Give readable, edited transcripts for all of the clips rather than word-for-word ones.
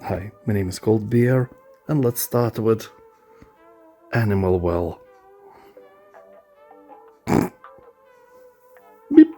Hi, my name is Cold Beer, and let's start with Animal Well. Beep.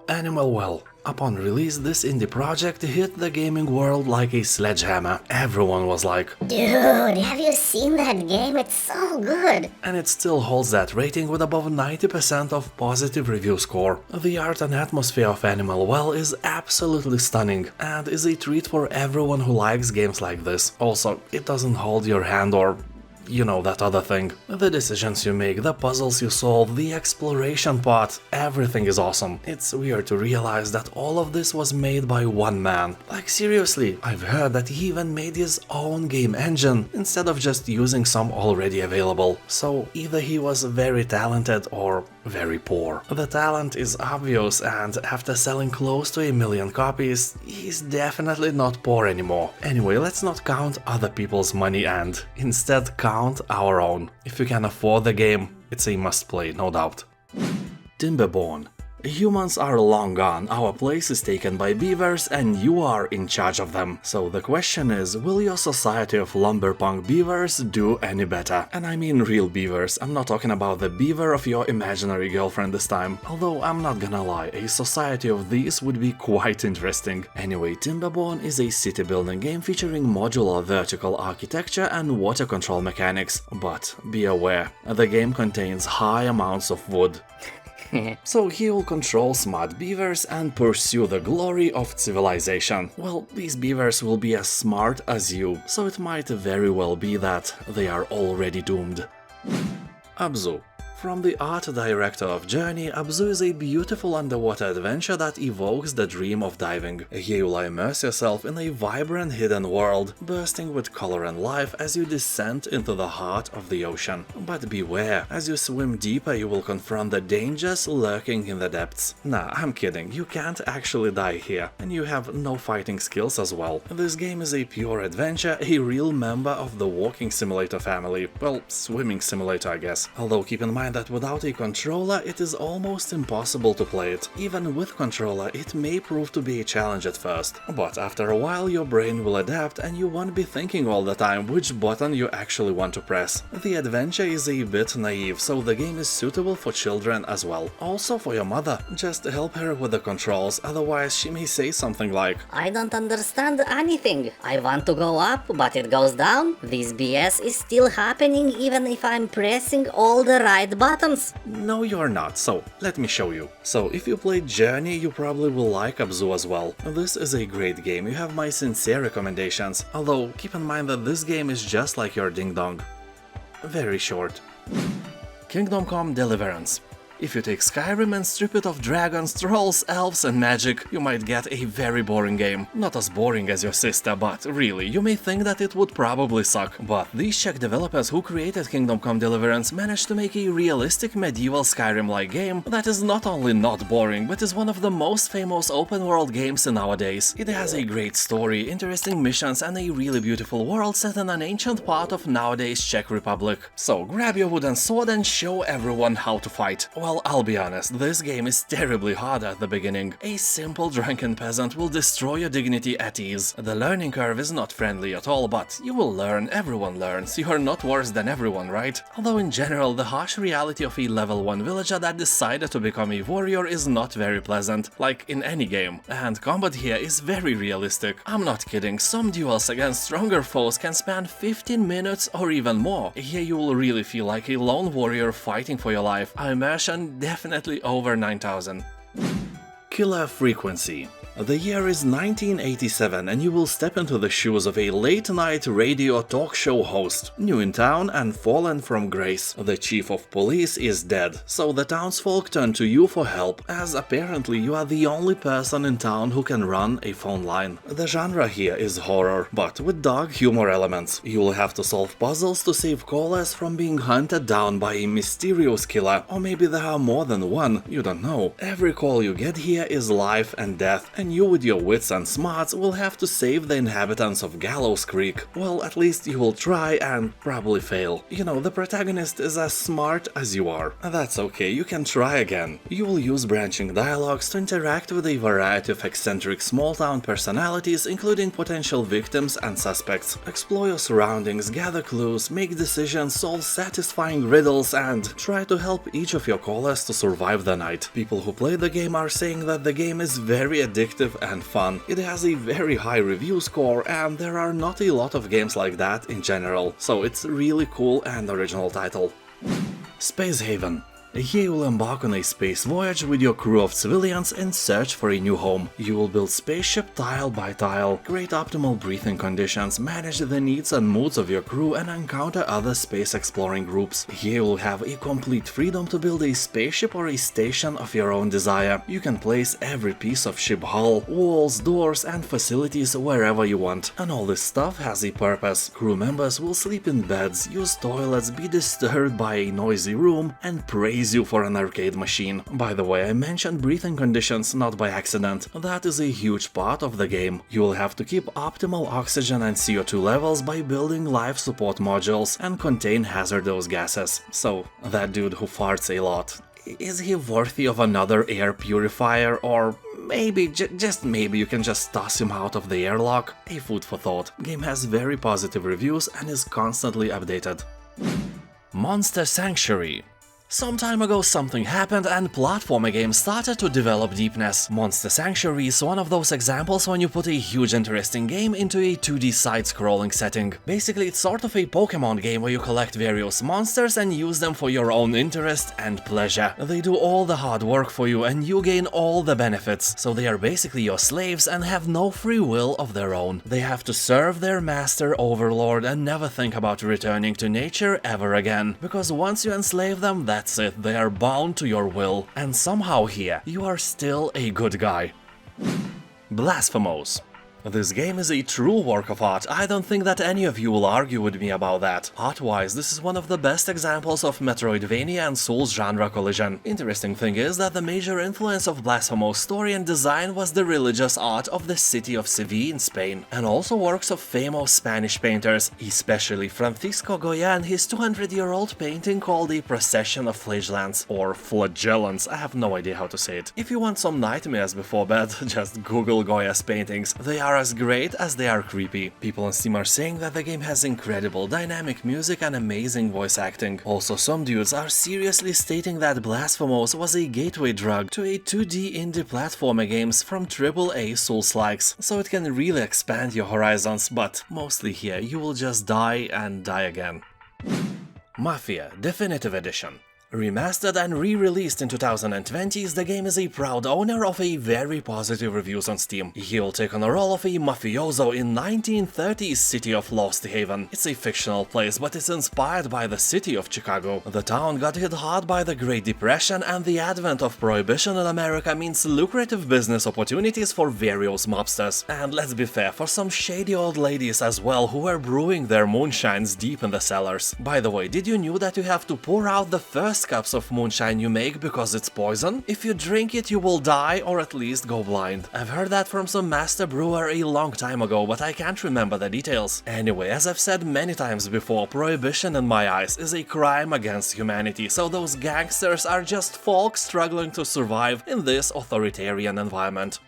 Animal Well. Upon release, this indie project hit the gaming world like a sledgehammer. Everyone was like, "Dude, have you seen that game? It's so good!" And it still holds that rating with above 90% of positive review score. The art and atmosphere of Animal Well is absolutely stunning, and is a treat for everyone who likes games like this. Also, it doesn't hold your hand or you know, that other thing. The decisions you make, the puzzles you solve, the exploration part, everything is awesome. It's weird to realize that all of this was made by one man. Like seriously, I've heard that he even made his own game engine, instead of just using some already available. So either he was very talented or very poor. The talent is obvious, and after selling close to 1 million copies, he's definitely not poor anymore. Anyway, let's not count other people's money and instead count our own. If you can afford the game, it's a must-play, no doubt. Timberborn. Humans are long gone, our place is taken by beavers and you are in charge of them. So the question is, will your society of lumberpunk beavers do any better? And I mean real beavers, I'm not talking about the beaver of your imaginary girlfriend this time. Although I'm not gonna lie, a society of these would be quite interesting. Anyway, Timberborn is a city building game featuring modular vertical architecture and water control mechanics. But be aware, the game contains high amounts of wood. So he will control smart beavers and pursue the glory of civilization. Well, these beavers will be as smart as you, so it might very well be that they are already doomed. ABZU. From the art director of Journey, ABZU is a beautiful underwater adventure that evokes the dream of diving. Here you'll immerse yourself in a vibrant hidden world, bursting with color and life as you descend into the heart of the ocean. But beware, as you swim deeper you will confront the dangers lurking in the depths. Nah, I'm kidding, you can't actually die here, and you have no fighting skills as well. This game is a pure adventure, a real member of the walking simulator family. Well, swimming simulator I guess. Although keep in mind that without a controller it is almost impossible to play it. Even with controller it may prove to be a challenge at first, but after a while your brain will adapt and you won't be thinking all the time which button you actually want to press. The adventure is a bit naive, so the game is suitable for children as well. Also for your mother, just help her with the controls, otherwise she may say something like, "I don't understand anything. I want to go up, but it goes down. This BS is still happening even if I'm pressing all the right buttons." No, you're not, so let me show you. So if you played Journey, you probably will like ABZU as well. This is a great game, you have my sincere recommendations, although keep in mind that this game is just like your Ding Dong. Very short. Kingdom Come Deliverance. If you take Skyrim and strip it of dragons, trolls, elves and magic, you might get a very boring game. Not as boring as your sister, but really, you may think that it would probably suck. But these Czech developers who created Kingdom Come Deliverance managed to make a realistic medieval Skyrim-like game that is not only not boring, but is one of the most famous open-world games nowadays. It has a great story, interesting missions and a really beautiful world set in an ancient part of nowadays Czech Republic. So grab your wooden sword and show everyone how to fight. Well, I'll be honest, this game is terribly hard at the beginning. A simple drunken peasant will destroy your dignity at ease. The learning curve is not friendly at all, but you will learn, everyone learns, you're not worse than everyone, right? Although in general, the harsh reality of a level 1 villager that decided to become a warrior is not very pleasant, like in any game. And combat here is very realistic. I'm not kidding, some duels against stronger foes can span 15 minutes or even more. Here you will really feel like a lone warrior fighting for your life. Immersion definitely over 9000. Killer Frequency. The year is 1987 and you will step into the shoes of a late-night radio talk show host. New in town and fallen from grace. The chief of police is dead, so the townsfolk turn to you for help, as apparently you are the only person in town who can run a phone line. The genre here is horror, but with dark humor elements. You will have to solve puzzles to save callers from being hunted down by a mysterious killer, or maybe there are more than one, you don't know. Every call you get here is life and death, and you with your wits and smarts will have to save the inhabitants of Gallows Creek. Well, at least you will try and probably fail. You know, the protagonist is as smart as you are. That's okay, you can try again. You will use branching dialogues to interact with a variety of eccentric small-town personalities, including potential victims and suspects. Explore your surroundings, gather clues, make decisions, solve satisfying riddles, and try to help each of your callers to survive the night. People who play the game are saying that the game is very addictive and fun. It has a very high review score, and there are not a lot of games like that in general, so it's a really cool and original title. Space Haven. Here you will embark on a space voyage with your crew of civilians in search for a new home. You will build spaceship tile by tile, create optimal breathing conditions, manage the needs and moods of your crew, and encounter other space exploring groups. Here you will have a complete freedom to build a spaceship or a station of your own desire. You can place every piece of ship hull, walls, doors, and facilities wherever you want. And all this stuff has a purpose. Crew members will sleep in beds, use toilets, be disturbed by a noisy room, and praise you for an arcade machine. By the way, I mentioned breathing conditions not by accident. That is a huge part of the game. You will have to keep optimal oxygen and CO2 levels by building life support modules and contain hazardous gases. So, that dude who farts a lot, is he worthy of another air purifier, or maybe, just maybe you can just toss him out of the airlock? A food for thought. Game has very positive reviews and is constantly updated. Monster Sanctuary. Some time ago something happened and platformer games started to develop deepness. Monster Sanctuary is one of those examples when you put a huge interesting game into a 2D side-scrolling setting. Basically it's sort of a Pokemon game where you collect various monsters and use them for your own interest and pleasure. They do all the hard work for you and you gain all the benefits, so they are basically your slaves and have no free will of their own. They have to serve their master overlord and never think about returning to nature ever again, because once you enslave them, that's it, they are bound to your will, and somehow here, you are still a good guy. Blasphemous. This game is a true work of art. I don't think that any of you will argue with me about that. Art-wise, this is one of the best examples of Metroidvania and Souls genre collision. Interesting thing is that the major influence of Blasphemous' story and design was the religious art of the city of Seville in Spain, and also works of famous Spanish painters, especially Francisco Goya and his 200-year-old painting called A Procession of Flagellants, or Flagellants, I have no idea how to say it. If you want some nightmares before bed, just Google Goya's paintings. They are as great as they are creepy. People on Steam are saying that the game has incredible dynamic music and amazing voice acting. Also, some dudes are seriously stating that Blasphemous was a gateway drug to a 2D indie platformer games from AAA Souls-likes, so it can really expand your horizons, but mostly here you will just die and die again. Mafia Definitive Edition. Remastered and re-released in 2020, the game is a proud owner of a very positive reviews on Steam. He will take on the role of a mafioso in 1930s city of Lost Haven. It's a fictional place, but it's inspired by the city of Chicago. The town got hit hard by the Great Depression, and the advent of Prohibition in America means lucrative business opportunities for various mobsters. And let's be fair, for some shady old ladies as well who were brewing their moonshines deep in the cellars. By the way, did you know that you have to pour out the first cups of moonshine you make because it's poison? If you drink it, you will die or at least go blind. I've heard that from some master brewer a long time ago, but I can't remember the details. Anyway, as I've said many times before, Prohibition in my eyes is a crime against humanity, so those gangsters are just folk struggling to survive in this authoritarian environment.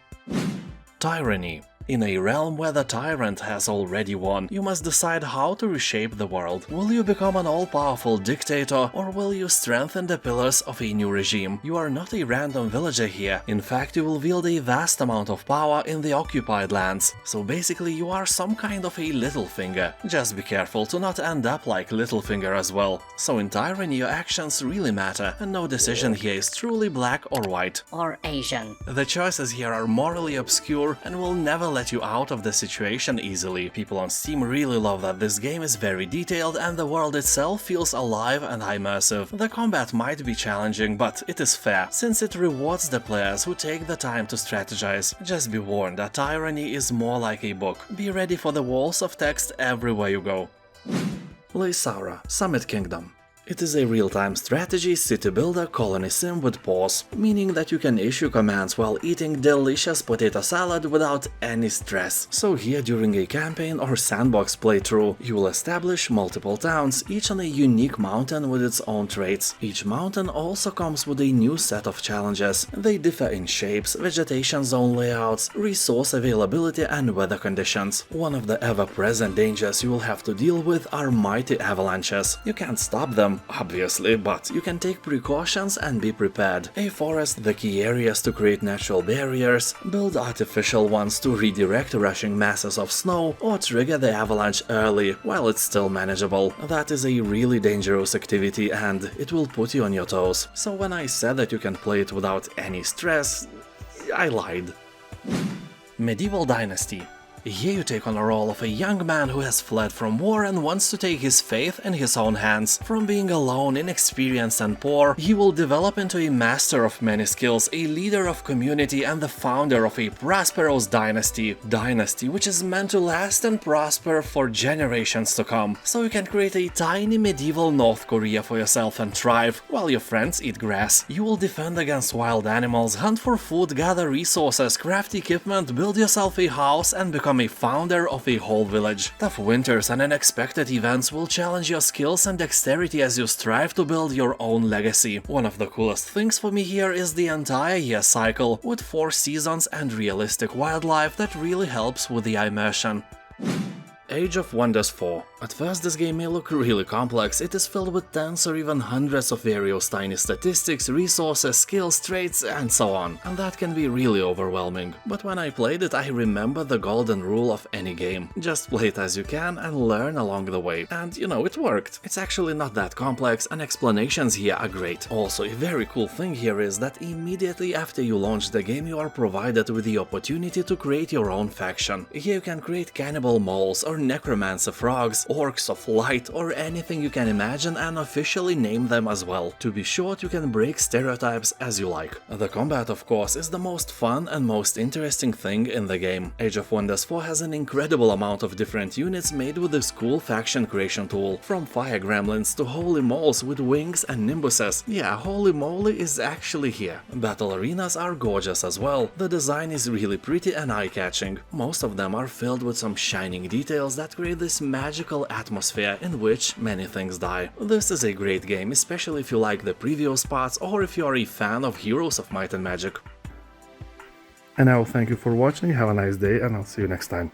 Tyranny. In a realm where the tyrant has already won, you must decide how to reshape the world. Will you become an all-powerful dictator, or will you strengthen the pillars of a new regime? You are not a random villager here. In fact, you will wield a vast amount of power in the occupied lands. So basically, you are some kind of a Littlefinger. Just be careful to not end up like Littlefinger as well. So in Tyranny, your actions really matter, and no decision here is truly black or white. Or Asian. The choices here are morally obscure and will never let you out of the situation easily. People on Steam really love that this game is very detailed and the world itself feels alive and immersive. The combat might be challenging, but it is fair, since it rewards the players who take the time to strategize. Just be warned that Tyranny is more like a book. Be ready for the walls of text everywhere you go. Laysara, Summit Kingdom. It is a real-time strategy city builder colony sim with pause, meaning that you can issue commands while eating delicious potato salad without any stress. So here during a campaign or sandbox playthrough, you will establish multiple towns, each on a unique mountain with its own traits. Each mountain also comes with a new set of challenges. They differ in shapes, vegetation zone layouts, resource availability and weather conditions. One of the ever-present dangers you will have to deal with are mighty avalanches. You can't stop them, obviously, but you can take precautions and be prepared. Afforest the key areas to create natural barriers, build artificial ones to redirect rushing masses of snow, or trigger the avalanche early while it's still manageable. That is a really dangerous activity and it will put you on your toes. So when I said that you can play it without any stress, I lied. Medieval Dynasty. Here you take on the role of a young man who has fled from war and wants to take his faith in his own hands. From being alone, inexperienced and poor, he will develop into a master of many skills, a leader of community and the founder of a prosperous dynasty. Dynasty which is meant to last and prosper for generations to come. So you can create a tiny medieval North Korea for yourself and thrive, while your friends eat grass. You will defend against wild animals, hunt for food, gather resources, craft equipment, build yourself a house and become a founder of a whole village. Tough winters and unexpected events will challenge your skills and dexterity as you strive to build your own legacy. One of the coolest things for me here is the entire year cycle, with 4 seasons and realistic wildlife that really helps with the immersion. Age of Wonders 4. At first this game may look really complex, it is filled with tens or even hundreds of various tiny statistics, resources, skills, traits and so on, and that can be really overwhelming. But when I played it I remember the golden rule of any game: just play it as you can and learn along the way. And you know, it worked. It's actually not that complex and explanations here are great. Also, a very cool thing here is that immediately after you launch the game you are provided with the opportunity to create your own faction. Here you can create cannibal moles or necromancer frogs, orcs of light or anything you can imagine and officially name them as well. To be short, you can break stereotypes as you like. The combat of course is the most fun and most interesting thing in the game. Age of Wonders 4 has an incredible amount of different units made with this cool faction creation tool, from fire gremlins to holy moles with wings and nimbuses. Yeah, holy moly is actually here. Battle arenas are gorgeous as well. The design is really pretty and eye-catching. Most of them are filled with some shining details that create this magical atmosphere in which many things die. This is a great game, especially if you like the previous parts or if you are a fan of Heroes of Might and Magic. And I will thank you for watching, have a nice day and I'll see you next time.